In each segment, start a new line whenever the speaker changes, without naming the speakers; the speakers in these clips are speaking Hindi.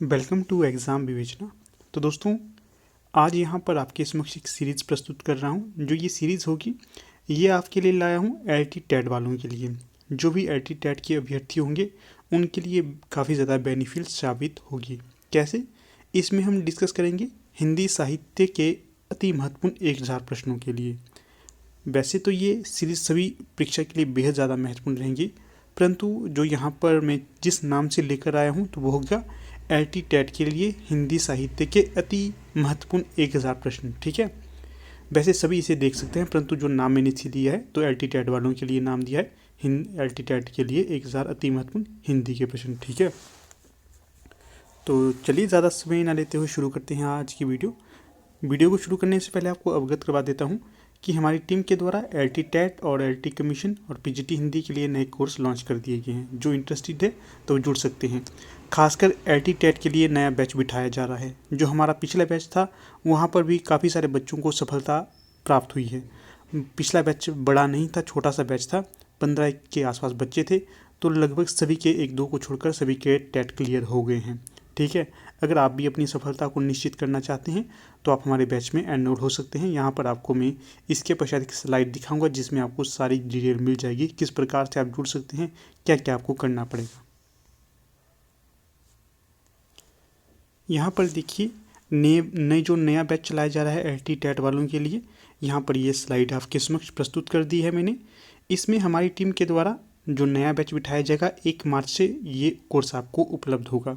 वेलकम टू एग्ज़ाम विवेचना। तो दोस्तों, आज यहाँ पर आपके समक्ष एक सीरीज़ प्रस्तुत कर रहा हूँ। जो ये सीरीज़ होगी ये आपके लिए लाया हूँ LT टेट वालों के लिए। जो भी LT टेट के अभ्यर्थी होंगे उनके लिए काफ़ी ज़्यादा बेनिफिट साबित होगी। कैसे? इसमें हम डिस्कस करेंगे हिंदी साहित्य के अति महत्वपूर्ण 1000 प्रश्नों के लिए। वैसे तो ये सीरीज़ सभी परीक्षा के लिए बेहद ज़्यादा महत्वपूर्ण रहेंगी, परंतु जो यहाँ पर मैं जिस नाम से लेकर आया हूँ तो वो होगा LT टेट के लिए हिंदी साहित्य के अति महत्वपूर्ण 1000 प्रश्न। ठीक है, वैसे सभी इसे देख सकते हैं, परंतु जो नाम मैंने इसे दिया है तो LT टेट वालों के लिए नाम दिया है LT टेट के लिए 1000 अति महत्वपूर्ण हिंदी के प्रश्न। ठीक है, तो चलिए ज़्यादा समय ना लेते हुए शुरू करते हैं आज की वीडियो को शुरू करने से पहले आपको अवगत करवा देता हूँ कि हमारी टीम के द्वारा LT टेट और LT कमीशन और PGT हिंदी के लिए नए कोर्स लॉन्च कर दिए गए हैं। जो इंटरेस्टेड है तो जुड़ सकते हैं। खासकर LT टेट के लिए नया बैच बिठाया जा रहा है। जो हमारा पिछला बैच था वहाँ पर भी काफ़ी सारे बच्चों को सफलता प्राप्त हुई है। पिछला बैच बड़ा नहीं था, छोटा सा बैच था, 15 के आसपास बच्चे थे, तो लगभग सभी के 1-2 को छोड़कर सभी के टेट क्लियर हो गए हैं। ठीक है, अगर आप भी अपनी सफलता को निश्चित करना चाहते हैं तो आप हमारे बैच में एनरोल हो सकते हैं। यहाँ पर आपको मैं इसके पश्चात एक स्लाइड दिखाऊंगा जिसमें आपको सारी डिटेल मिल जाएगी, किस प्रकार से आप जुड़ सकते हैं, क्या क्या आपको करना पड़ेगा। यहाँ पर देखिए नए जो नया बैच चलाया जा रहा है LT टेट वालों के लिए, यहाँ पर ये स्लाइड आपके समक्ष प्रस्तुत कर दी है मैंने। इसमें हमारी टीम के द्वारा जो नया बैच बिठाया जाएगा 1 मार्च से ये कोर्स आपको उपलब्ध होगा।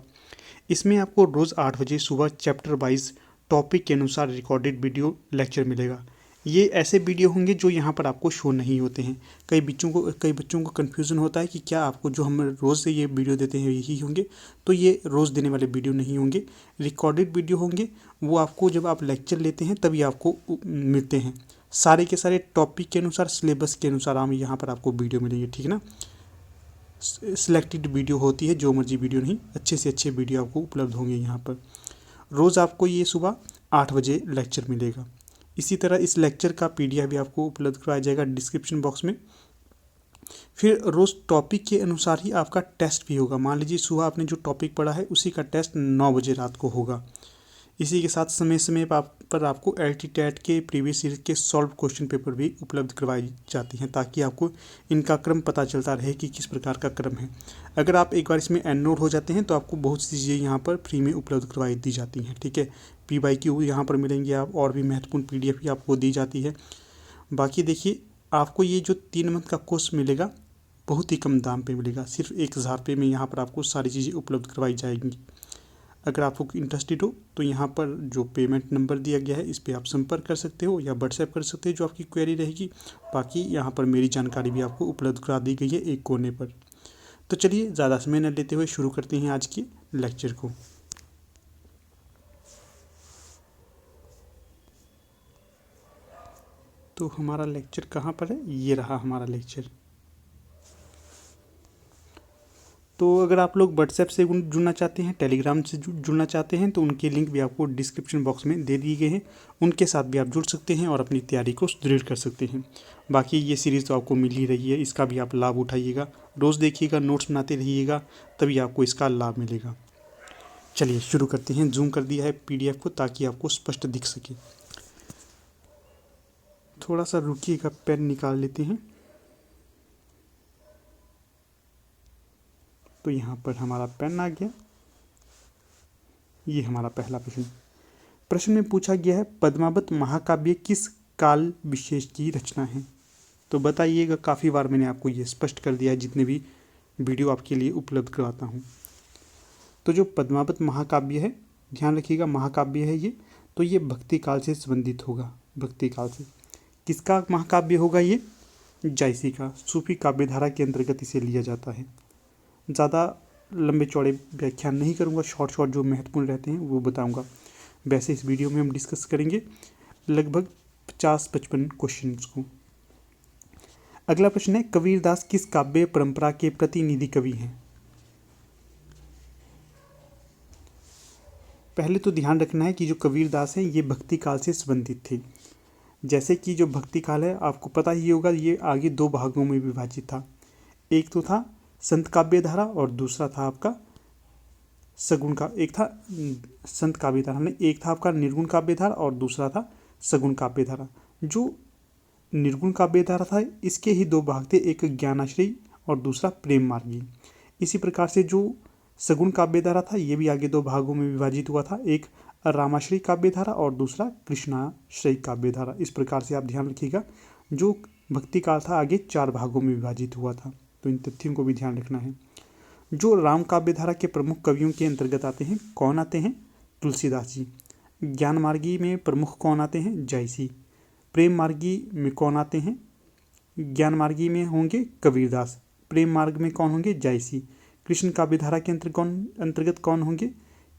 इसमें आपको रोज़ 8 बजे सुबह चैप्टर वाइज टॉपिक के अनुसार रिकॉर्डेड वीडियो लेक्चर मिलेगा। ये ऐसे वीडियो होंगे जो यहाँ पर आपको शो नहीं होते हैं। कई बच्चों को कन्फ्यूज़न होता है कि क्या आपको जो हम रोज़ से ये वीडियो देते हैं यही होंगे, तो ये रोज़ देने वाले वीडियो नहीं होंगे, रिकॉर्डेड वीडियो होंगे। वो आपको जब आप लेक्चर लेते हैं तभी आपको मिलते हैं। सारे के सारे टॉपिक के अनुसार, सिलेबस के अनुसार हम यहाँ पर आपको वीडियो मिलेंगे। ठीक है ना, सिलेक्टेड वीडियो होती है, जो मर्जी वीडियो नहीं, अच्छे से अच्छे वीडियो आपको उपलब्ध होंगे यहाँ पर। रोज़ आपको ये सुबह 8 बजे लेक्चर मिलेगा। इसी तरह इस लेक्चर का PDF भी आपको उपलब्ध करवाया जाएगा डिस्क्रिप्शन बॉक्स में। फिर रोज़ टॉपिक के अनुसार ही आपका टेस्ट भी होगा। मान लीजिए सुबह आपने जो टॉपिक पढ़ा है उसी का टेस्ट 9 बजे रात को होगा। इसी के साथ समय समय पर आपको LT टेट के प्रीवियस ईयर के सॉल्व क्वेश्चन पेपर भी उपलब्ध करवाई जाती हैं, ताकि आपको इनका क्रम पता चलता रहे कि किस प्रकार का क्रम है। अगर आप एक बार इसमें एनरोल हो जाते हैं तो आपको बहुत सी चीज़ें यहाँ पर फ्री में उपलब्ध करवाई दी जाती हैं। ठीक है, PYQ यहाँ पर मिलेंगे आप, और भी महत्वपूर्ण PDF भी आपको दी जाती है। बाकी देखिए, आपको ये जो 3 मंथ का कोर्स मिलेगा बहुत ही कम दाम पे मिलेगा। सिर्फ 1000 रुपये में यहाँ पर आपको सारी चीज़ें उपलब्ध करवाई जाएंगी। अगर आपको इंटरेस्टेड हो तो यहाँ पर जो पेमेंट नंबर दिया गया है इस पर आप संपर्क कर सकते हो या व्हाट्सएप कर सकते हो जो आपकी क्वेरी रहेगी। बाकी यहाँ पर मेरी जानकारी भी आपको उपलब्ध करा दी गई है एक कोने पर। तो चलिए ज़्यादा समय न लेते हुए शुरू करते हैं आज के लेक्चर को। तो हमारा लेक्चर कहाँ पर है? ये रहा हमारा लेक्चर। तो अगर आप लोग व्हाट्सएप से जुड़ना चाहते हैं, टेलीग्राम से जुड़ना चाहते हैं, तो उनके लिंक भी आपको डिस्क्रिप्शन बॉक्स में दे दिए गए हैं। उनके साथ भी आप जुड़ सकते हैं और अपनी तैयारी को सुदृढ़ कर सकते हैं। बाकी ये सीरीज़ तो आपको मिल ही रही है, इसका भी आप लाभ उठाइएगा, रोज़ देखिएगा, नोट्स बनाते रहिएगा, तभी आपको इसका लाभ मिलेगा। चलिए शुरू करते हैं। जूम कर दिया है PDF को ताकि आपको स्पष्ट दिख सके। थोड़ा सा रुकिएगा, पेन निकाल लेते हैं। तो यहाँ पर हमारा पेन आ गया। ये हमारा पहला प्रश्न में पूछा गया है, पद्मावत महाकाव्य किस काल विशेष की रचना है? तो बताइएगा। काफ़ी बार मैंने आपको ये स्पष्ट कर दिया है जितने भी वीडियो आपके लिए उपलब्ध करवाता हूँ। तो जो पद्मावत महाकाव्य है, ध्यान रखिएगा, महाकाव्य है ये, तो ये भक्ति काल से संबंधित होगा। भक्ति काल से किसका महाकाव्य होगा? ये जायसी का। सूफी काव्यधारा के अंतर्गत इसे लिया जाता है। ज़्यादा लंबे चौड़े व्याख्यान नहीं करूँगा, शॉर्ट जो महत्वपूर्ण रहते हैं वो बताऊँगा। वैसे इस वीडियो में हम डिस्कस करेंगे लगभग 50-55 क्वेश्चन को। अगला प्रश्न है, कबीरदास किस काव्य परंपरा के प्रतिनिधि कवि हैं? पहले तो ध्यान रखना है कि जो कबीरदास हैं ये भक्ति काल से संबंधित थे। जैसे कि जो भक्ति काल है आपको पता ही होगा, ये आगे 2 भागों में विभाजित था। एक तो था संत काव्य धारा और दूसरा था आपका सगुण का, एक था संत काव्य धारा, ने एक था आपका निर्गुण काव्य धारा और दूसरा था सगुण काव्य धारा। जो निर्गुण काव्य धारा था इसके ही दो भाग थे, एक ज्ञानाश्रयी और दूसरा प्रेम मार्गी। इसी प्रकार से जो सगुण काव्य धारा था ये भी आगे दो भागों में विभाजित हुआ था, एक रामाश्रयी काव्य धारा और दूसरा कृष्णाश्रयी काव्य धारा। इस प्रकार से आप ध्यान रखिएगा, जो भक्ति काल था आगे 4 भागों में विभाजित हुआ था, तो इन तथ्यों को भी ध्यान रखना है। जो राम काव्य धारा के प्रमुख कवियों के अंतर्गत आते हैं, कौन आते हैं? तुलसीदास जी। ज्ञान मार्गी में प्रमुख कौन आते हैं? जयसी। प्रेम मार्गी में कौन आते हैं? ज्ञान मार्गी में होंगे कबीरदास, प्रेम मार्ग में कौन होंगे? जयसी। कृष्ण काव्य धारा के अंतर्गत कौन होंगे?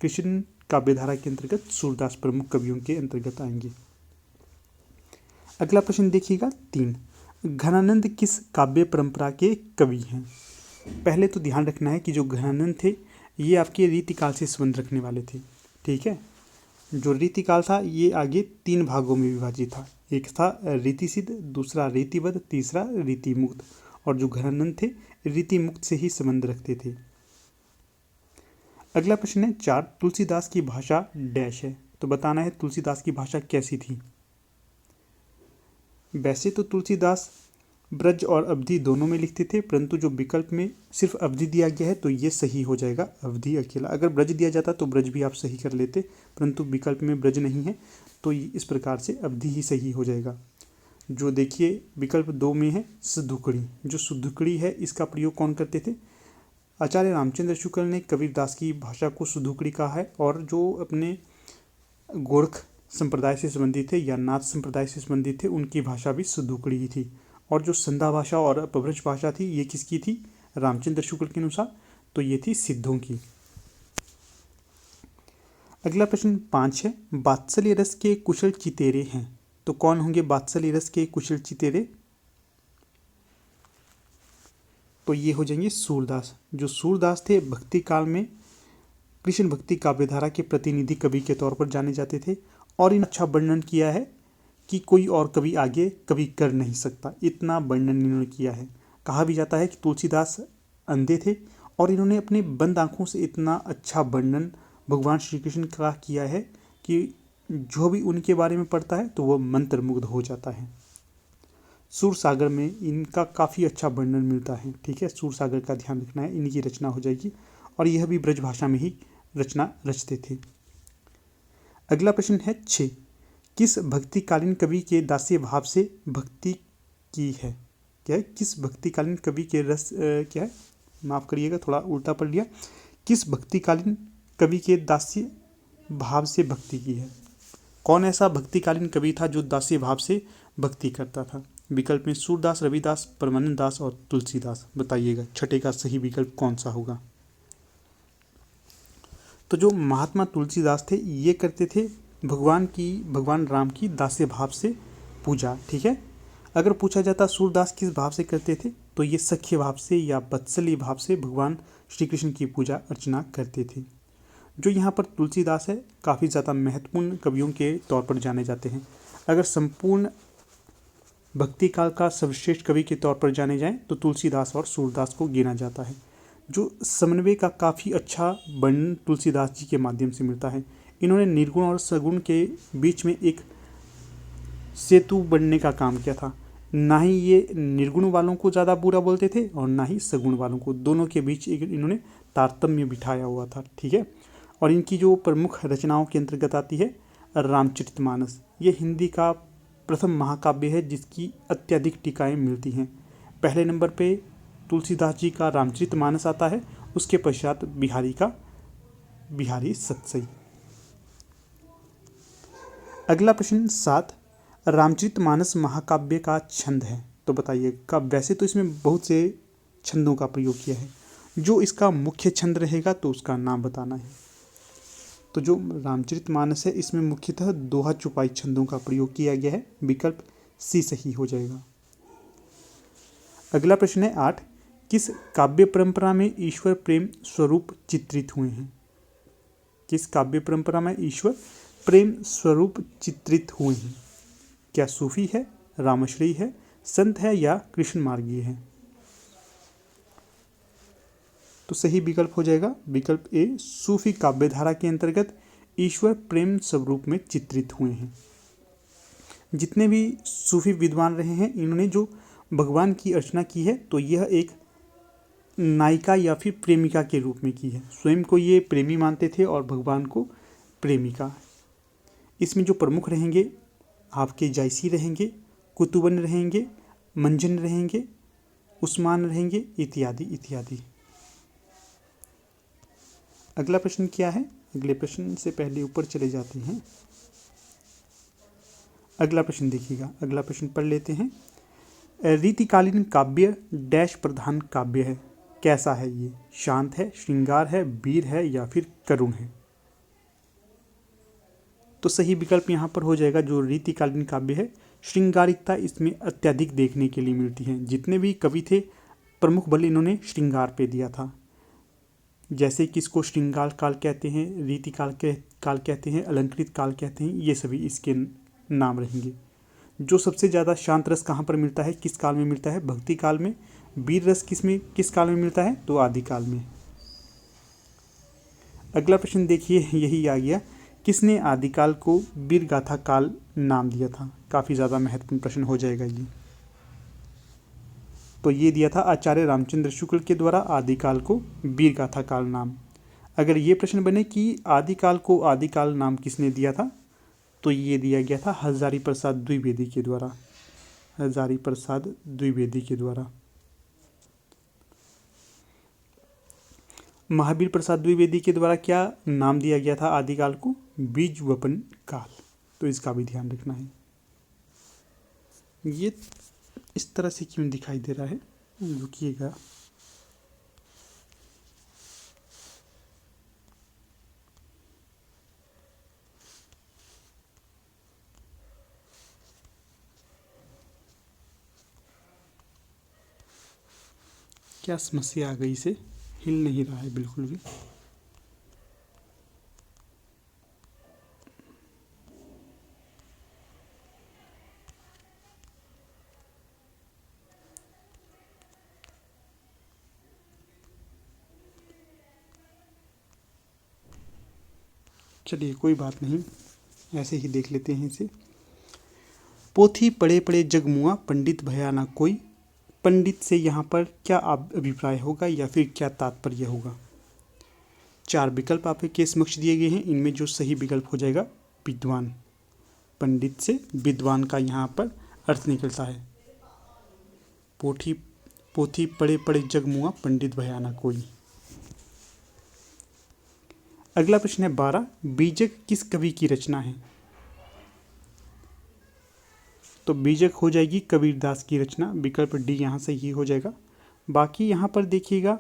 कृष्ण काव्य धारा के अंतर्गत सूरदास प्रमुख कवियों के अंतर्गत आएंगे। अगला प्रश्न देखिएगा 3, घनानंद किस काव्य परंपरा के कवि हैं? पहले तो ध्यान रखना है कि जो घनानंद थे ये आपके रीतिकाल से संबंध रखने वाले थे, ठीक है। जो रीतिकाल था ये आगे 3 भागों में विभाजित था, एक था रीति सिद्ध, दूसरा रीतिबद्ध, तीसरा रीति मुक्त। और जो घनानंद थे रीति मुक्त से ही संबंध रखते थे। अगला प्रश्न है 4, तुलसीदास की भाषा डैश है, तो बताना है तुलसीदास की भाषा कैसी थी। वैसे तो तुलसीदास ब्रज और अवधि दोनों में लिखते थे, परंतु जो विकल्प में सिर्फ अवधि दिया गया है तो ये सही हो जाएगा, अवधि अकेला। अगर ब्रज दिया जाता तो ब्रज भी आप सही कर लेते, परंतु विकल्प में ब्रज नहीं है तो इस प्रकार से अवधि ही सही हो जाएगा। जो देखिए विकल्प 2 में है सुधुकड़ी, जो सुधुकड़ी है इसका प्रयोग कौन करते थे? आचार्य रामचंद्र शुक्ल ने कबीरदास की भाषा को सुधुकड़ी कहा है, और जो अपने गोरख संप्रदाय से संबंधित थे या नाथ संप्रदाय से संबंधित थे उनकी भाषा भी सुधुकड़ी ही थी। और जो संध्या भाषा और अपभ्रंश भाषा थी ये किसकी थी? रामचंद्र शुक्ल के अनुसार, तो ये थी सिद्धों की। अगला प्रश्न 5 है, वात्सल्य रस के कुशल चितेरे हैं, तो कौन होंगे वात्सल्य रस के कुशल चितेरे? तो ये हो जाएंगे सूरदास। जो सूरदास थे भक्ति काल में कृष्ण भक्ति काव्यधारा के प्रतिनिधि कवि के तौर पर जाने जाते थे, और इन अच्छा वर्णन किया है कि कोई और कवि आगे कभी कर नहीं सकता, इतना वर्णन इन्होंने किया है। कहा भी जाता है कि तुलसीदास अंधे थे और इन्होंने अपने बंद आंखों से इतना अच्छा वर्णन भगवान श्री कृष्ण का किया है कि जो भी उनके बारे में पढ़ता है तो वह मंत्रमुग्ध हो जाता है। सूर सागर में इनका काफ़ी अच्छा वर्णन मिलता है, ठीक है। सूर सागर का ध्यान रखना है, इनकी रचना हो जाएगी, और यह भी ब्रज भाषा में ही रचना रचते थे। अगला प्रश्न है 6, किस भक्तिकालीन कवि के दास्य भाव से भक्ति की है? क्या है? किस भक्तिकालीन कवि के रस क्या है, माफ़ करिएगा थोड़ा उल्टा पढ़ लिया। किस भक्तिकालीन कवि के दास्य भाव से भक्ति की है? कौन ऐसा भक्तिकालीन कवि था जो दास्य भाव से भक्ति करता था? विकल्प में सूरदास, रविदास, परमानंद दास और तुलसीदास। बताइएगा छठे का सही विकल्प कौन सा होगा? तो जो महात्मा तुलसीदास थे ये करते थे भगवान राम की दास्य भाव से पूजा, ठीक है। अगर पूछा जाता सूरदास किस भाव से करते थे तो ये सख्य भाव से या वत्सल्य भाव से भगवान श्री कृष्ण की पूजा अर्चना करते थे। जो यहाँ पर तुलसीदास है काफ़ी ज़्यादा महत्वपूर्ण कवियों के तौर पर जाने जाते हैं। अगर संपूर्ण भक्ति काल का सर्वश्रेष्ठ कवि के तौर पर जाने जाएं तो तुलसीदास और सूरदास को गिना जाता है। जो समन्वय का काफ़ी अच्छा वर्णन तुलसीदास जी के माध्यम से मिलता है। इन्होंने निर्गुण और सगुण के बीच में एक सेतु बनने का काम किया था। ना ही ये निर्गुण वालों को ज़्यादा बुरा बोलते थे और ना ही सगुण वालों को, दोनों के बीच एक इन्होंने तारतम्य बिठाया हुआ था, ठीक है। और इनकी जो प्रमुख रचनाओं के अंतर्गत आती है रामचरितमानस। ये हिंदी का प्रथम महाकाव्य है जिसकी अत्यधिक टीकाएँ मिलती हैं। पहले नंबर पे तुलसीदास जी का रामचरितमानस आता है, उसके पश्चात बिहारी का बिहारी सतसई। अगला प्रश्न 7, रामचरितमानस महाकाव्य का छंद है, तो बताइए कब? वैसे तो इसमें बहुत से छंदों का प्रयोग किया है, जो इसका मुख्य छंद रहेगा तो उसका नाम बताना है। तो जो रामचरितमानस है इसमें मुख्यतः दोहा चौपाई छंदों का प्रयोग किया गया है, विकल्प सी सही हो जाएगा। अगला प्रश्न है 8, किस काव्य परंपरा में ईश्वर प्रेम स्वरूप चित्रित हुए हैं? किस काव्य परंपरा में ईश्वर प्रेम स्वरूप चित्रित हुए हैं? क्या सूफी है, रामश्री है, संत है या कृष्ण मार्गीय है? तो सही विकल्प हो जाएगा विकल्प ए, सूफी काव्य धारा के अंतर्गत ईश्वर प्रेम स्वरूप में चित्रित हुए हैं। जितने भी सूफी विद्वान रहे हैं इन्होंने जो भगवान की अर्चना की है तो यह एक नायिका या फिर प्रेमिका के रूप में की है। स्वयं को ये प्रेमी मानते थे और भगवान को प्रेमिका। इसमें जो प्रमुख रहेंगे आपके जायसी रहेंगे, कुतुबन रहेंगे, मंजन रहेंगे, उस्मान रहेंगे, इत्यादि इत्यादि। अगला प्रश्न क्या है? अगले प्रश्न से पहले ऊपर चले जाते हैं। अगला प्रश्न देखिएगा, अगला प्रश्न पढ़ लेते हैं। रीतिकालीन काव्य डैश प्रधान काव्य है, कैसा है ये? शांत है, श्रृंगार है, वीर है या फिर करुण है? तो सही विकल्प यहाँ पर हो जाएगा जो रीतिकालीन काव्य है, श्रृंगारिकता इसमें अत्यधिक देखने के लिए मिलती है। जितने भी कवि थे प्रमुख बल इन्होंने श्रृंगार पे दिया था। जैसे कि इसको श्रृंगार काल कहते हैं, रीति काल कहते हैं, अलंकृत काल कहते हैं, ये सभी इसके नाम रहेंगे। जो सबसे ज़्यादा शांत रस कहाँ पर मिलता है, किस काल में मिलता है? भक्ति काल में। वीर रस किस काल में मिलता है? तो आदि काल में। अगला प्रश्न देखिए, यही आ गया, किसने आदिकाल को वीर गाथा काल नाम दिया था? काफ़ी ज़्यादा महत्वपूर्ण प्रश्न हो जाएगा ये। तो ये दिया था आचार्य रामचंद्र शुक्ल के द्वारा आदिकाल को वीर गाथा काल नाम। अगर ये प्रश्न बने कि आदिकाल को आदिकाल नाम किसने दिया था, तो ये दिया गया था हजारी प्रसाद द्विवेदी के द्वारा। हजारी प्रसाद द्विवेदी के द्वारा। महावीर प्रसाद द्विवेदी के द्वारा क्या नाम दिया गया था आदिकाल को? बीज वपन काल। तो इसका भी ध्यान रखना है। ये इस तरह से क्यों दिखाई दे रहा है, रुकिएगा। क्या समस्या आ गई? इसे हिल नहीं रहा है बिल्कुल भी। चलिए कोई बात नहीं, ऐसे ही देख लेते हैं इसे। पोथी पढ़े पढ़े जगमुआ, पंडित भया ना कोई। पंडित से यहाँ पर क्या अभिप्राय होगा या फिर क्या तात्पर्य होगा? 4 विकल्प आपके समक्ष दिए गए हैं। इनमें जो सही विकल्प हो जाएगा विद्वान। पंडित से विद्वान का यहाँ पर अर्थ निकलता है। पोथी पढ़े पढ़े जगमुआ, पंडित भया ना कोई। अगला प्रश्न है 12, बीजक किस कवि की रचना है? तो बीजक हो जाएगी कबीरदास की रचना। विकल्प डी यहाँ से ही हो जाएगा। बाकी यहाँ पर देखिएगा,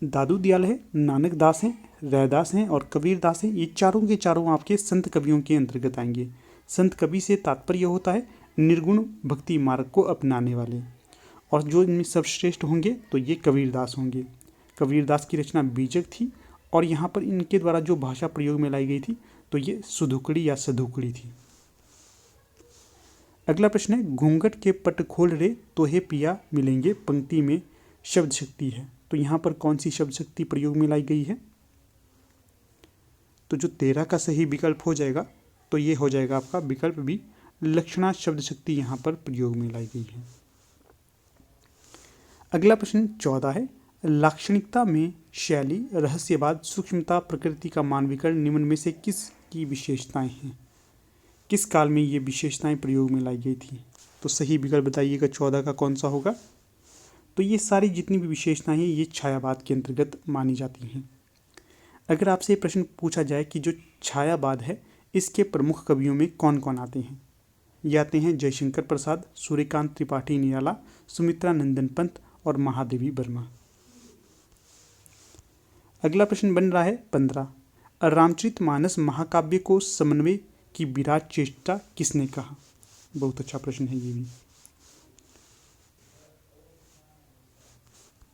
दादू दयाल है, नानक दास हैं, रैदास हैं और कबीरदास हैं। ये चारों के चारों आपके संत कवियों के अंतर्गत आएंगे। संत कवि से तात्पर्य होता है निर्गुण भक्ति मार्ग को अपनाने वाले, और जो इनमें सर्वश्रेष्ठ होंगे तो ये कबीरदास होंगे। कबीरदास की रचना बीजक थी और यहाँ पर इनके द्वारा जो भाषा प्रयोग में लाई गई थी तो ये सुधुकड़ी या सधुकड़ी थी। अगला प्रश्न है, घूंघट के पट खोल रे तोहे पिया मिलेंगे, पंक्ति में शब्द शक्ति है। तो यहाँ पर कौन सी शब्द शक्ति प्रयोग में लाई गई है? तो जो 13 का सही विकल्प हो जाएगा तो ये हो जाएगा आपका विकल्प भी, लक्षणा शब्द शक्ति यहाँ पर प्रयोग में लाई गई है। अगला प्रश्न 14 है, लाक्षणिकता में शैली, रहस्यवाद, सूक्ष्मता, प्रकृति का मानवीकरण निम्न में से किस की विशेषताएं हैं? किस काल में ये विशेषताएं प्रयोग में लाई गई थी? तो सही विकल्प बताइएगा 14 का कौन सा होगा? तो ये सारी जितनी भी विशेषताएं हैं ये छायावाद के अंतर्गत मानी जाती हैं। अगर आपसे प्रश्न पूछा जाए कि जो छायावाद है इसके प्रमुख कवियों में कौन कौन आते हैं, ये आते हैं जयशंकर प्रसाद, सूर्यकांत त्रिपाठी निराला, सुमित्रा नंदन पंत और महादेवी वर्मा। अगला प्रश्न बन रहा है 15, रामचरितमानस महाकाव्य को समन्वय की विराट चेष्टा किसने कहा? बहुत अच्छा प्रश्न है ये भी।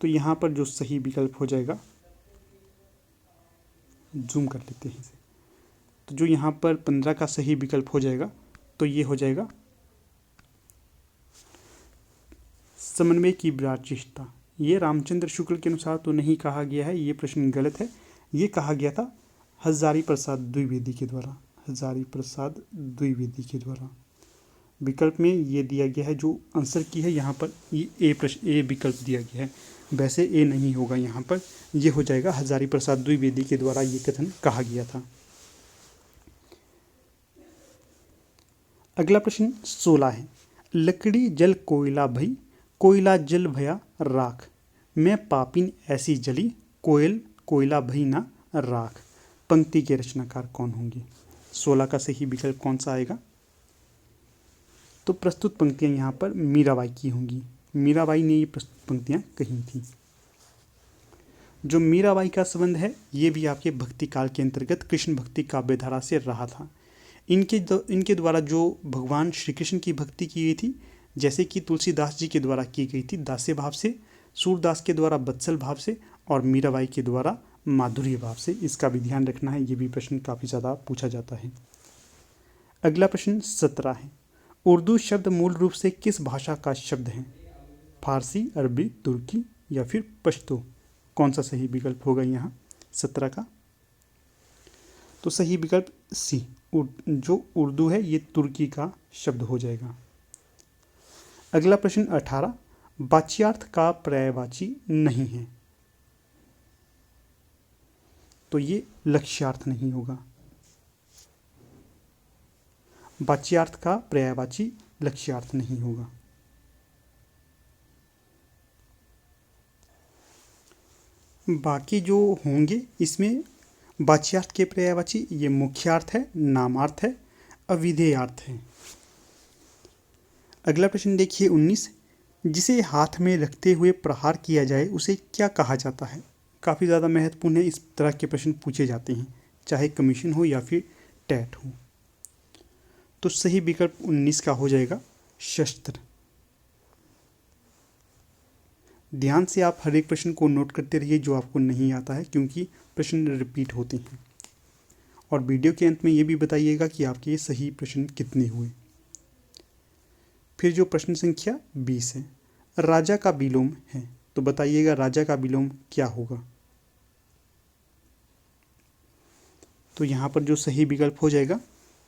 तो यहाँ पर जो सही विकल्प हो जाएगा, जूम कर लेते हैं इसे, तो जो यहाँ पर 15 का सही विकल्प हो जाएगा तो ये हो जाएगा समन्वय की विराट चेष्टा। ये रामचंद्र शुक्ल के अनुसार तो नहीं कहा गया है, ये प्रश्न गलत है। ये कहा गया था हजारी प्रसाद द्विवेदी के द्वारा, हजारी प्रसाद द्विवेदी के द्वारा। विकल्प में ये दिया गया है, जो आंसर की है यहाँ पर ए प्रश्न ए विकल्प दिया गया है, वैसे ए नहीं होगा यहाँ पर, ये हो जाएगा हजारी प्रसाद द्विवेदी के द्वारा ये कथन कहा गया था। अगला प्रश्न 16 है, लकड़ी जल कोयला भई, कोयला जल भया राख, मैं पापिन ऐसी जली, कोयल कोयला भई ना राख। पंक्ति के रचनाकार कौन होंगे? 16 का सही विकल्प कौन सा आएगा? तो प्रस्तुत पंक्तियां यहाँ पर मीराबाई की होंगी। मीराबाई ने ये प्रस्तुत पंक्तियां कही थी। जो मीराबाई का संबंध है ये भी आपके भक्ति काल के अंतर्गत कृष्ण भक्ति काव्यधारा से रहा था। इनके द्वारा जो भगवान श्री कृष्ण की भक्ति की गई थी, जैसे कि तुलसीदास जी के द्वारा की गई थी दास्य भाव से, सूरदास के द्वारा बत्सल भाव से, और मीराबाई के द्वारा माधुर्य भाव से। इसका भी ध्यान रखना है, ये भी प्रश्न काफ़ी ज़्यादा पूछा जाता है। अगला प्रश्न 17 है, उर्दू शब्द मूल रूप से किस भाषा का शब्द है? फारसी, अरबी, तुर्की या फिर पश्तो? कौन सा सही विकल्प होगा यहाँ 17 का? तो सही विकल्प सी, जो उर्दू है ये तुर्की का शब्द हो जाएगा। अगला प्रश्न 18, वाच्यार्थ का पर्यायवाची नहीं है, तो ये लक्ष्यार्थ नहीं होगा। वाच्यार्थ का पर्यायवाची लक्ष्यार्थ नहीं होगा। बाकी जो होंगे इसमें वाच्यार्थ के पर्यायवाची ये मुख्यार्थ है, नामार्थ है, अविधेयार्थ है। अगला प्रश्न देखिए 19, जिसे हाथ में रखते हुए प्रहार किया जाए उसे क्या कहा जाता है? काफ़ी ज़्यादा महत्वपूर्ण है, इस तरह के प्रश्न पूछे जाते हैं, चाहे कमीशन हो या फिर टैट हो। तो सही विकल्प 19 का हो जाएगा शस्त्र। ध्यान से आप हर एक प्रश्न को नोट करते रहिए जो आपको नहीं आता है, क्योंकि प्रश्न रिपीट होते हैं। और वीडियो के अंत में ये भी बताइएगा कि आपके ये सही प्रश्न कितने हुए। फिर जो प्रश्न संख्या 20 है, राजा का विलोम है, तो बताइएगा राजा का विलोम क्या होगा? तो यहाँ पर जो सही विकल्प हो जाएगा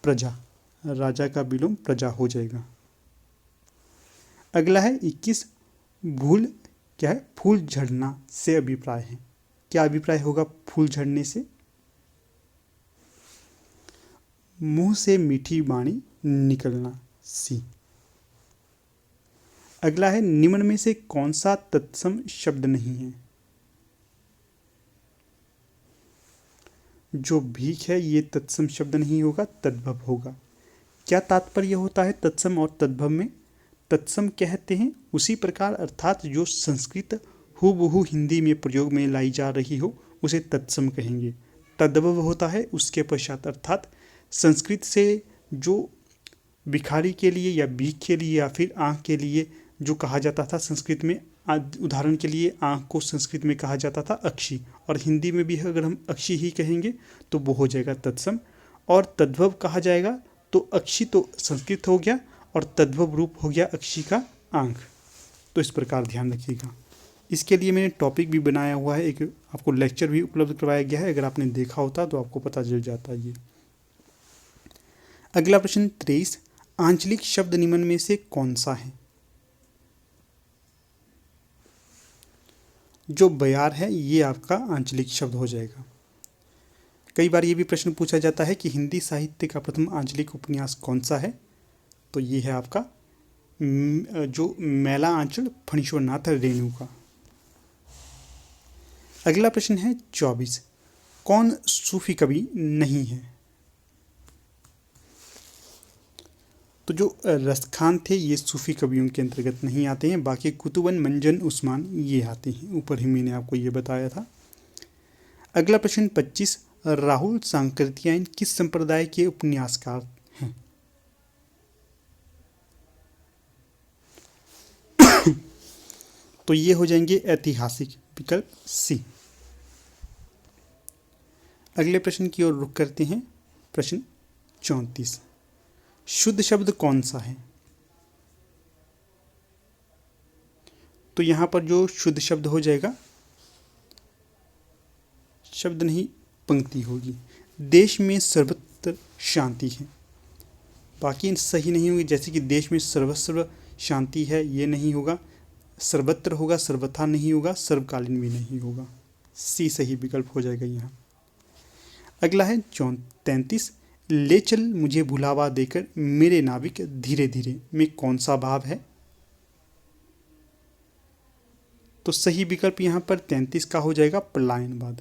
प्रजा, राजा का विलोम प्रजा हो जाएगा। अगला है 21, भूल क्या है? फूल झड़ना से अभिप्राय है, क्या अभिप्राय होगा फूल झड़ने से? मुंह से मीठी वाणी निकलना, सी। अगला है निम्न में से कौन सा तत्सम शब्द नहीं है? जो भीख है ये तत्सम शब्द नहीं होगा, तद्भव होगा। क्या तात्पर्य होता है तत्सम और तद्भव में? तत्सम कहते हैं उसी प्रकार, अर्थात जो संस्कृत हूबहू हिंदी में प्रयोग में लाई जा रही हो उसे तत्सम कहेंगे। तद्भव होता है उसके पश्चात, अर्थात संस्कृत से जो भिखारी के लिए या भीख के लिए या फिर आँख के लिए जो कहा जाता था संस्कृत में, उदाहरण के लिए आँख को संस्कृत में कहा जाता था अक्षी, और हिंदी में भी अगर हम अक्षी ही कहेंगे तो वो हो जाएगा तत्सम। और तद्भव कहा जाएगा तो अक्षी तो संस्कृत हो गया और तद्भव रूप हो गया अक्षी का आँख। तो इस प्रकार ध्यान रखिएगा। इसके लिए मैंने टॉपिक भी बनाया हुआ है, एक आपको लेक्चर भी उपलब्ध करवाया गया है, अगर आपने देखा होता तो आपको पता चल जाता ये। अगला प्रश्न 23, आंचलिक शब्द निम्न में से कौन सा है? जो बयार है ये आपका आंचलिक शब्द हो जाएगा। कई बार ये भी प्रश्न पूछा जाता है कि हिंदी साहित्य का प्रथम आंचलिक उपन्यास कौन सा है? तो ये है आपका जो मैला आंचल फणीश्वरनाथ रेणु का। अगला प्रश्न है 24, कौन सूफी कवि नहीं है? तो जो रसखान थे ये सूफी कवियों के अंतर्गत नहीं आते हैं, बाकी कुतुबन, मंजन, उस्मान ये आते हैं, ऊपर ही मैंने आपको ये बताया था। अगला प्रश्न 25, राहुल सांकृत्यायन किस संप्रदाय के उपन्यासकार हैं? तो ये हो जाएंगे ऐतिहासिक, विकल्प सी। अगले प्रश्न की ओर रुख करते हैं। प्रश्न 34, शुद्ध शब्द कौन सा है? तो यहाँ पर जो शुद्ध शब्द हो जाएगा, शब्द नहीं पंक्ति होगी, देश में सर्वत्र शांति है। बाकी सही नहीं होगी, जैसे कि देश में सर्वस्व शांति है, ये नहीं होगा। सर्वत्र होगा, सर्वथा नहीं होगा, सर्वकालीन भी नहीं होगा। सी सही विकल्प हो जाएगा यहाँ। अगला है 33, ले चल मुझे भुलावा देकर मेरे नाविक धीरे धीरे में कौन सा भाव है? तो सही विकल्प यहाँ पर 33 का हो जाएगा पलायनवाद।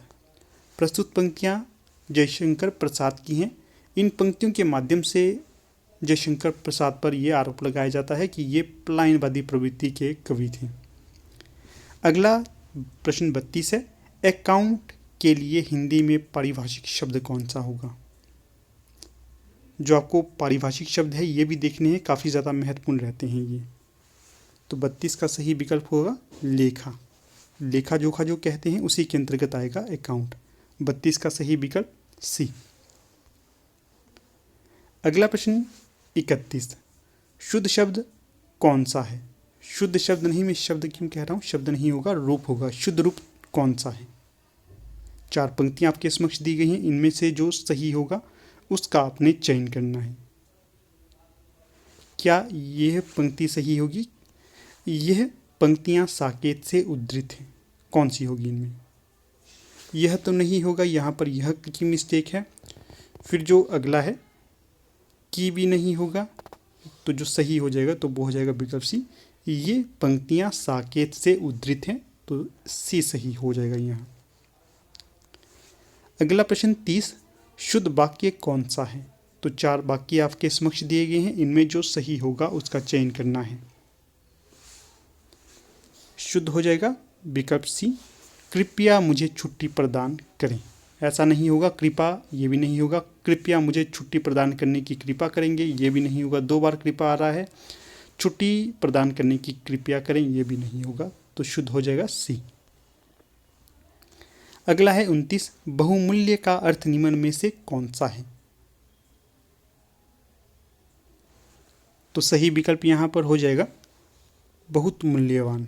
प्रस्तुत पंक्तियाँ जयशंकर प्रसाद की हैं। इन पंक्तियों के माध्यम से जयशंकर प्रसाद पर यह आरोप लगाया जाता है कि ये पलायनवादी प्रवृत्ति के कवि थे। अगला प्रश्न 32 है, अकाउंट के लिए हिंदी में पारिभाषिक शब्द कौन सा होगा? जो आपको पारिभाषिक शब्द है ये भी देखने हैं, काफ़ी ज़्यादा महत्वपूर्ण रहते हैं ये। तो 32 का सही विकल्प होगा लेखा। लेखा जोखा जो कहते हैं उसी के अंतर्गत आएगा अकाउंट। 32 का सही विकल्प सी। अगला प्रश्न 31, शुद्ध शब्द कौन सा है? शुद्ध शब्द नहीं, मैं शब्द क्यों कह रहा हूँ, शब्द नहीं होगा, रूप होगा। शुद्ध रूप कौन सा है? 4 पंक्तियां आपके समक्ष दी गई हैं, इनमें से जो सही होगा उसका आपने चयन करना है। क्या यह पंक्ति सही होगी? यह पंक्तियां साकेत से उद्धृत हैं, कौन सी होगी इनमें? यह तो नहीं होगा, यहाँ पर यह की मिस्टेक है। फिर जो अगला है की भी नहीं होगा, तो जो सही हो जाएगा तो वो हो जाएगा विकल्प सी। ये पंक्तियां साकेत से उद्धृत हैं, तो सी सही हो जाएगा यहाँ। अगला प्रश्न 30, शुद्ध वाक्य कौन सा है? तो 4 वाक्य आपके समक्ष दिए गए हैं, इनमें जो सही होगा उसका चयन करना है। शुद्ध हो जाएगा विकल्प सी, कृपया मुझे छुट्टी प्रदान करें। ऐसा नहीं होगा, कृपा ये भी नहीं होगा, कृपया मुझे छुट्टी प्रदान करने की कृपा करेंगे ये भी नहीं होगा। 2 बार कृपा आ रहा है, छुट्टी प्रदान करने की कृपया करें ये भी नहीं होगा, तो शुद्ध हो जाएगा सी। अगला है 29, बहुमूल्य का अर्थ निम्न में से कौन सा है? तो सही विकल्प यहां पर हो जाएगा बहुत मूल्यवान।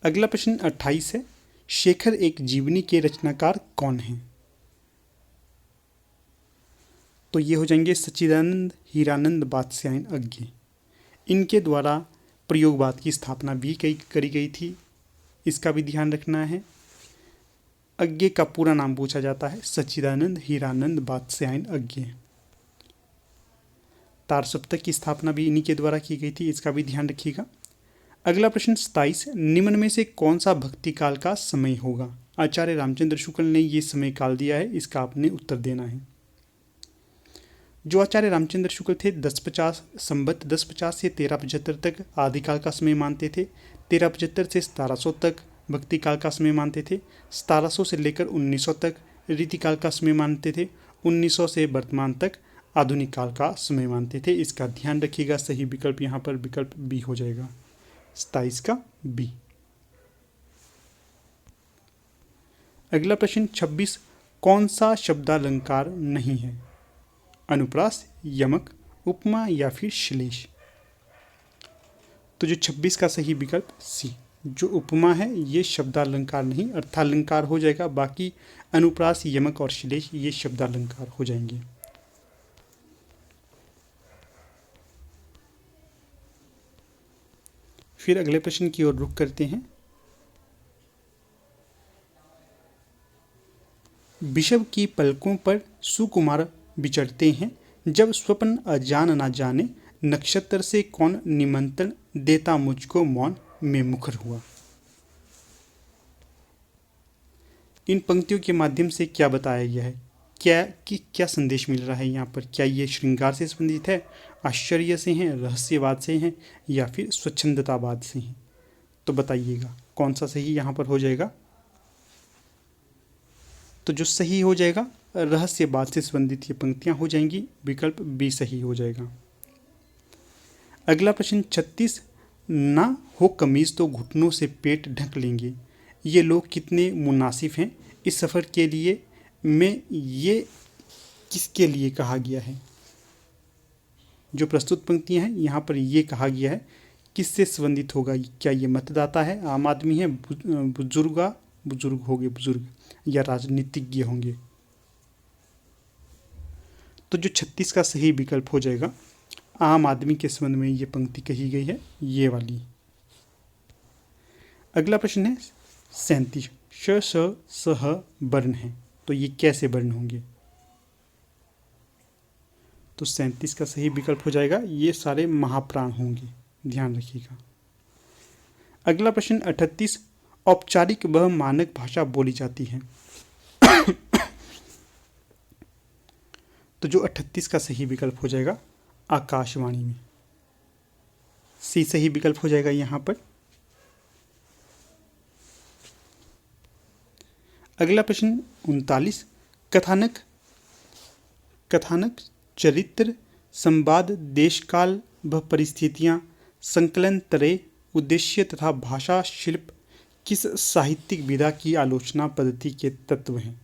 अगला प्रश्न 28 है, शेखर एक जीवनी के रचनाकार कौन हैं? तो ये हो जाएंगे सच्चिदानंद हीरानंद बादशाहन अज्ञे। इनके द्वारा प्रयोगवाद की स्थापना भी करी गई थी, इसका भी ध्यान रखना है। अज्ञे का पूरा नाम पूछा जाता है सच्चिदानंद हीरानंद बादशाहन अज्ञे। तार सप्तक की स्थापना भी इन्हीं के द्वारा की गई थी, इसका भी ध्यान रखिएगा। अगला प्रश्न 27, निम्न में से कौन सा भक्ति काल का समय होगा? आचार्य रामचंद्र शुक्ल ने ये समय काल दिया है, इसका आपने उत्तर देना है। जो आचार्य रामचंद्र शुक्ल थे 1050 संवत 1050 से 1375 तक आदिकाल का समय मानते थे। 1375 से 1700 तक भक्ति काल का समय मानते थे। 1700 से लेकर 1900 तक रीतिकाल का समय मानते थे। 1900 से वर्तमान तक आधुनिक काल का समय मानते थे। इसका ध्यान रखिएगा, सही विकल्प यहाँ पर विकल्प बी हो जाएगा, 27 का बी। अगला प्रश्न 26, कौन सा शब्दालंकार नहीं है? अनुप्रास, यमक, उपमा या फिर श्लेष? तो जो 26 का सही विकल्प सी, जो उपमा है ये शब्दालंकार नहीं अर्थालंकार हो जाएगा। बाकी अनुप्रास, यमक और श्लेष ये शब्दालंकार हो जाएंगे। फिर अगले प्रश्न की ओर रुख करते हैं। विषव की पलकों पर सुकुमार विचरते हैं, जब स्वप्न अजान ना जाने, नक्षत्र से कौन निमंत्रण देता मुझको मौन में मुखर हुआ। इन पंक्तियों के माध्यम से क्या बताया गया है, क्या संदेश मिल रहा है यहाँ पर? क्या ये श्रृंगार से संबंधित है, आश्चर्य से हैं, रहस्यवाद से हैं या फिर स्वच्छंदतावाद से हैं? तो बताइएगा कौन सा सही यहाँ पर हो जाएगा। तो जो सही हो जाएगा रहस्यवाद से संबंधित ये पंक्तियाँ हो जाएंगी, विकल्प बी सही हो जाएगा। अगला प्रश्न 36, ना हो कमीज तो घुटनों से पेट ढक लेंगे, ये लोग कितने मुनासिब हैं, इस सफ़र के लिए में ये किसके लिए कहा गया है? जो प्रस्तुत पंक्तियां हैं यहाँ पर ये कहा गया है किससे संबंधित होगा? क्या ये मतदाता है, आम आदमी है, बुजुर्ग होंगे, बुजुर्ग, या राजनीतिज्ञ होंगे? तो जो 36 का सही विकल्प हो जाएगा, आम आदमी के संबंध में ये पंक्ति कही गई है, ये वाली। अगला प्रश्न है 37। श स सह वर्ण है, तो ये कैसे वर्ण होंगे? तो 37 का सही विकल्प हो जाएगा, ये सारे महाप्राण होंगे, ध्यान रखिएगा। अगला प्रश्न 38। औपचारिक व मानक भाषा बोली जाती है। तो जो 38 का सही विकल्प हो जाएगा, आकाशवाणी में। सी सही विकल्प हो जाएगा यहाँ पर। अगला प्रश्न 39। कथानक, चरित्र, संवाद, देशकाल व परिस्थितियां, संकलन, तरह, उद्देश्य तथा भाषा शिल्प किस साहित्यिक विधा की आलोचना पद्धति के तत्व हैं?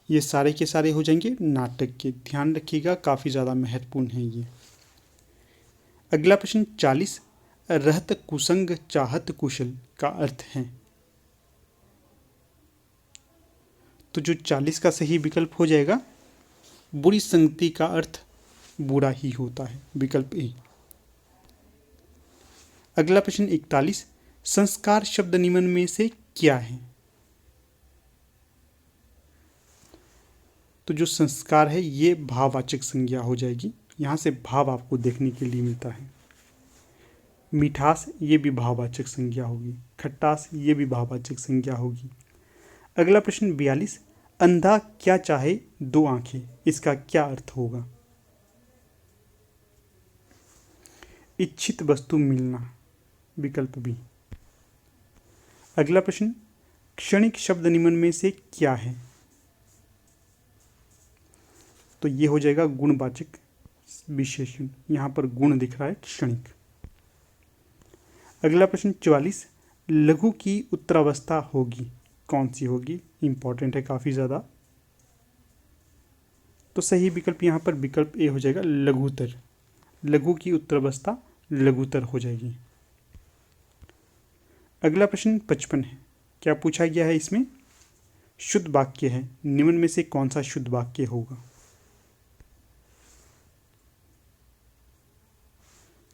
ये सारे के सारे हो जाएंगे नाटक के, ध्यान रखिएगा, काफ़ी ज़्यादा महत्वपूर्ण है ये। अगला प्रश्न 40। रहत कुसंग चाहत कुशल का अर्थ है। तो जो 40 का सही विकल्प हो जाएगा, बुरी संगति का अर्थ बुरा ही होता है, विकल्प ए। अगला प्रश्न 41। संस्कार शब्द निम्न में से क्या है? तो जो संस्कार है ये भाववाचक संज्ञा हो जाएगी, यहाँ से भाव आपको देखने के लिए मिलता है। मिठास ये भी भाववाचक संज्ञा होगी, खट्टास ये भी भाववाचक संज्ञा होगी। अगला प्रश्न 42। अंधा क्या चाहे दो आंखें, इसका क्या अर्थ होगा? इच्छित वस्तु मिलना, विकल्प बी। अगला प्रश्न क्षणिक शब्द निम्न में से क्या है? तो ये हो जाएगा गुणवाचक विशेषण, यहाँ पर गुण दिख रहा है क्षणिक। अगला प्रश्न 44। लघु की उत्तरावस्था होगी, कौन सी होगी? इंपॉर्टेंट है काफ़ी ज़्यादा। तो सही विकल्प यहाँ पर विकल्प ए हो जाएगा, लघुतर। लघु की उत्तरावस्था लघुतर हो जाएगी। अगला प्रश्न 55 है। क्या पूछा गया है इसमें? शुद्ध वाक्य है, निम्न में से कौन सा शुद्ध वाक्य होगा?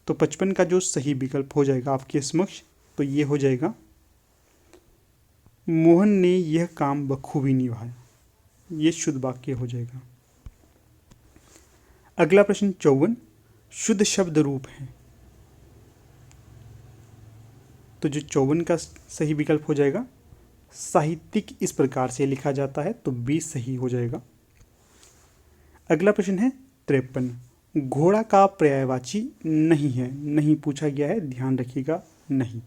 तो 55 का जो सही विकल्प हो जाएगा आपके समक्ष, तो ये हो जाएगा मोहन ने यह काम बखूबी निभाया, ये शुद्ध वाक्य हो जाएगा। अगला प्रश्न 54। शुद्ध शब्द रूप है, तो जो 54 का सही विकल्प हो जाएगा, साहित्यिक इस प्रकार से लिखा जाता है, तो 20 सही हो जाएगा। अगला प्रश्न है 53। घोड़ा का पर्यायवाची नहीं है, नहीं पूछा गया है, ध्यान रखिएगा, नहीं।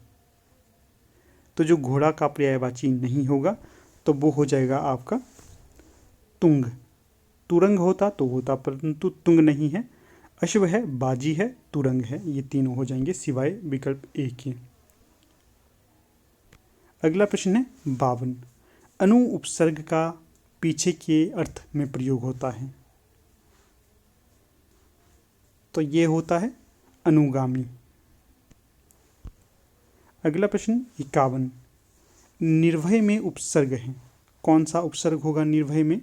तो जो घोड़ा का पर्यायवाची नहीं होगा, तो वो हो जाएगा आपका तुंग। तुरंग होता तो होता, परंतु तुंग नहीं है। अश्व है, बाजी है, तुरंग है, ये तीनों हो जाएंगे सिवाय विकल्प ए के। अगला प्रश्न है 52। अनु उपसर्ग का पीछे के अर्थ में प्रयोग होता है, तो ये होता है अनुगामी। अगला प्रश्न 51। निर्भय में उपसर्ग है, कौन सा उपसर्ग होगा निर्भय में?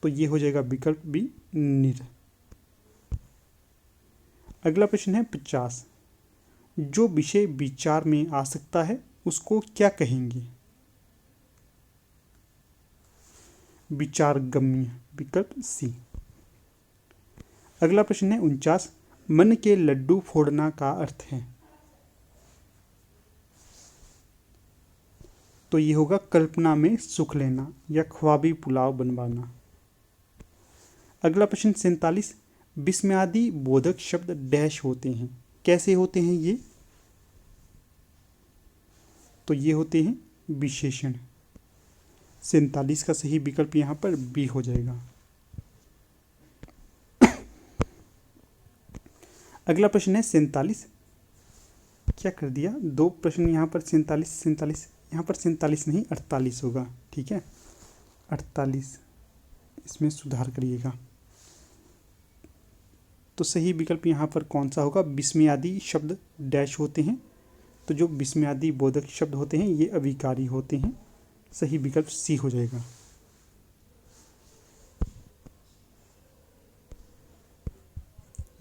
तो ये हो जाएगा विकल्प बी, निर। अगला प्रश्न है 50। जो विषय विचार में आ सकता है उसको क्या कहेंगे? विचारगम्य, विकल्प सी। अगला प्रश्न है 49। मन के लड्डू फोड़ना का अर्थ है, तो ये होगा कल्पना में सुख लेना या ख्वाबी पुलाव बनवाना। अगला प्रश्न 47। विस्मयादि बोधक शब्द डैश होते हैं, कैसे होते हैं ये? तो ये होते हैं विशेषण। 47 का सही विकल्प यहाँ पर बी हो जाएगा। अगला प्रश्न है 47। क्या कर दिया, दो प्रश्न यहाँ पर 47 यहाँ पर 47 नहीं 48 होगा, ठीक है, 48, इसमें सुधार करिएगा। तो सही विकल्प यहाँ पर कौन सा होगा? विस्मयादि शब्द डैश होते हैं, तो जो विस्मयादि बोधक शब्द होते हैं ये अविकारी होते हैं। सही विकल्प सी हो जाएगा।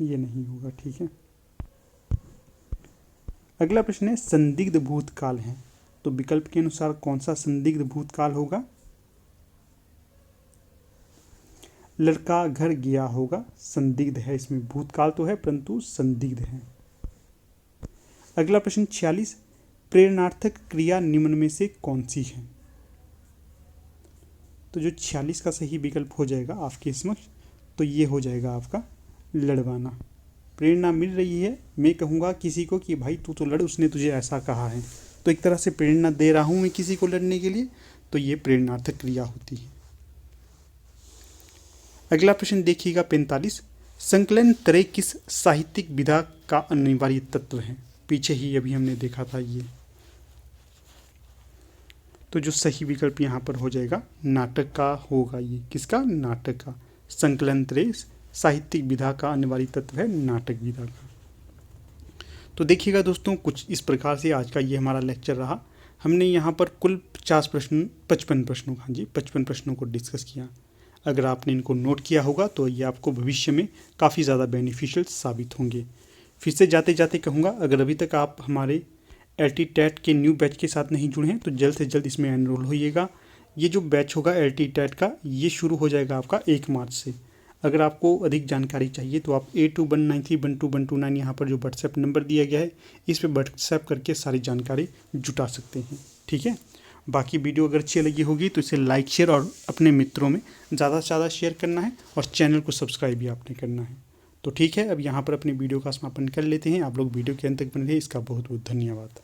ये नहीं होगा, ठीक है। अगला प्रश्न है संदिग्ध भूतकाल है, तो विकल्प के अनुसार कौन सा संदिग्ध भूतकाल होगा? लड़का घर गया होगा, संदिग्ध है, इसमें भूतकाल तो है परंतु संदिग्ध है। अगला प्रश्न 46, प्रेरणार्थक क्रिया निम्न में से कौन सी है? तो जो 46 का सही विकल्प हो जाएगा आपके समक्ष, तो ये हो जाएगा आपका लड़वाना। प्रेरणा मिल रही है, मैं कहूँगा किसी को कि भाई तू तो लड़, उसने तुझे ऐसा कहा है, तो एक तरह से प्रेरणा दे रहा हूँ मैं किसी को लड़ने के लिए, तो ये प्रेरणार्थक क्रिया होती है। अगला प्रश्न देखिएगा 45, संकलन त्रय किस साहित्यिक विधा का अनिवार्य तत्व है? पीछे ही अभी हमने देखा था ये, तो जो सही विकल्प यहाँ पर हो जाएगा नाटक का होगा। ये किसका? नाटक का। संकलन त्रय साहित्यिक विधा का अनिवार्य तत्व है नाटक विधा का। तो देखिएगा दोस्तों, कुछ इस प्रकार से आज का ये हमारा लेक्चर रहा। हमने यहाँ पर कुल 55 प्रश्नों को डिस्कस किया। अगर आपने इनको नोट किया होगा तो ये आपको भविष्य में काफ़ी ज़्यादा बेनिफिशियल साबित होंगे। फिर से जाते जाते कहूँगा, अगर अभी तक आप हमारे LT TET के न्यू बैच के साथ नहीं जुड़े हैं तो जल्द से जल्द इसमें एनरोल होइएगा। ये जो बैच होगा LT TET का, ये शुरू हो जाएगा आपका 1 मार्च से। अगर आपको अधिक जानकारी चाहिए तो आप 8193122129 यहाँ पर जो व्हाट्सएप नंबर दिया गया है इस पर व्हाट्सएप करके सारी जानकारी जुटा सकते हैं, ठीक है। बाकी वीडियो अगर अच्छी लगी होगी तो इसे लाइक शेयर और अपने मित्रों में ज़्यादा से ज़्यादा शेयर करना है, और चैनल को सब्सक्राइब भी आपने करना है। तो ठीक है, अब यहाँ पर अपनी वीडियो का समापन कर लेते हैं। आप लोग वीडियो के अंत तक बने रहिए, इसका बहुत बहुत धन्यवाद।